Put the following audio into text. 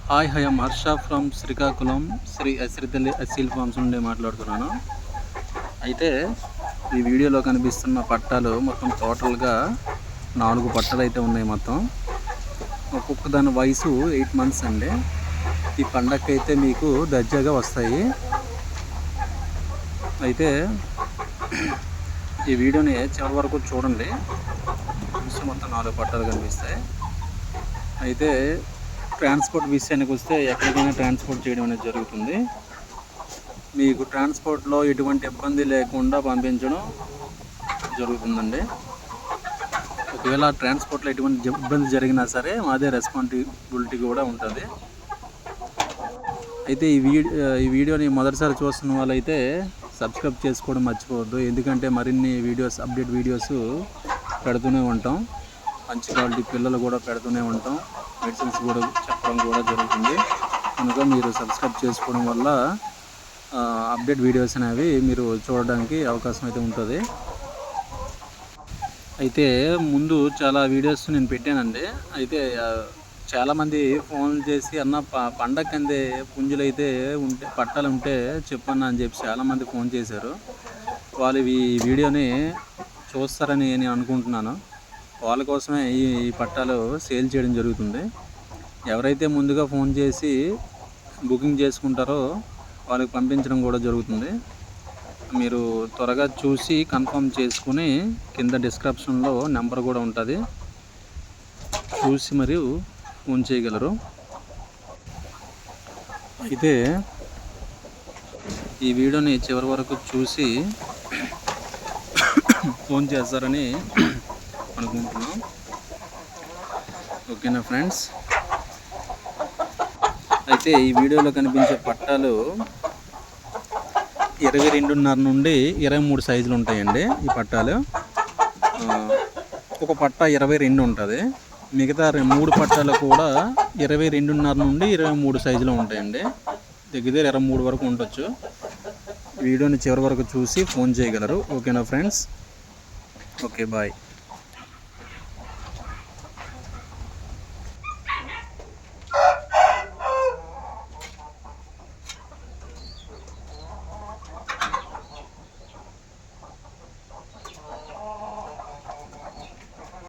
Hi I'm Harsha from Srikakulam Sri అశ్రితల్లి Aseel farms నుండి మాట్లాడుతున్నాను. అయితే ఈ వీడియోలో కనిపిస్తున్న పట్టాలు మొత్తం టోటల్గా 4 పట్టాలు అయితే ఉన్నాయి. మొత్తం ఒక్కొక్క దాని వయసు 8 months అండి. ఈ పండగకి అయితే మీకు దర్జాగా వస్తాయి. అయితే ఈ వీడియోని చివరి వరకు చూడండి. మొత్తం 4 పట్టాలు కనిపిస్తాయి. అయితే ట్రాన్స్పోర్ట్ విషయానికి వస్తే ఎక్కడికైనా ట్రాన్స్పోర్ట్ చేయడం అనేది జరుగుతుంది. మీకు ట్రాన్స్పోర్ట్లో ఎటువంటి ఇబ్బంది లేకుండా పంపించడం జరుగుతుందండి. ఒకవేళ ట్రాన్స్పోర్ట్లో ఎటువంటి ఇబ్బంది జరిగినా సరే మాదే రెస్పాన్సిబిలిటీ కూడా ఉంటుంది. అయితే ఈ వీడియోని మొదటిసారి చూస్తున్న వాళ్ళైతే సబ్స్క్రైబ్ చేసుకోవడం మర్చిపోవద్దు. ఎందుకంటే మరిన్ని అప్డేట్ వీడియోస్ పెడుతూనే ఉంటాం. మంచి క్వాలిటీ పిల్లలు కూడా పెడుతూనే ఉంటాం. మెడిసిన్స్ కూడా చెప్పడం కూడా జరుగుతుంది. కనుక మీరు సబ్స్క్రైబ్ చేసుకోవడం వల్ల అప్డేట్ వీడియోస్ అనేవి మీరు చూడడానికి అవకాశం అయితే ఉంటుంది. అయితే ముందు చాలా వీడియోస్ నేను పెట్టానండి. అయితే చాలామంది ఫోన్ చేసి అన్న పండగ కిందే పుంజులు అయితే పట్టాలు ఉంటే చెప్పన్న అని చెప్పి చాలామంది ఫోన్ చేశారు. వాళ్ళు ఈ వీడియోని చూస్తారని నేను అనుకుంటున్నాను. వాళ్ళ కోసమే ఈ పట్టాలు సేల్ చేయడం జరుగుతుంది. ఎవరైతే ముందుగా ఫోన్ చేసి బుకింగ్ చేసుకుంటారో వాళ్ళకి పంపించడం కూడా జరుగుతుంది. మీరు త్వరగా చూసి కన్ఫర్మ్ చేసుకుని కింద డిస్క్రిప్షన్లో నెంబర్ కూడా ఉంటుంది, చూసి మరియు ఫోన్ చేయగలరు. అయితే ఈ వీడియోని చివరి వరకు చూసి ఫోన్ చేస్తారని అనుకుంటున్నాం. ఓకేనా ఫ్రెండ్స్? అయితే ఈ వీడియోలో కనిపించే పట్టాలు 22.5 నుండి 23 సైజులు ఉంటాయండి. ఈ పట్టాలు ఒక పట్టా 22 ఉంటుంది. మిగతా 3 పట్టాలు కూడా 22.5 నుండి 23 సైజులో ఉంటాయండి. దగ్గర 23 వరకు ఉండొచ్చు. వీడియోని చివరి వరకు చూసి ఫోన్ చేయగలరు. ఓకేనా ఫ్రెండ్స్? Okay, bye.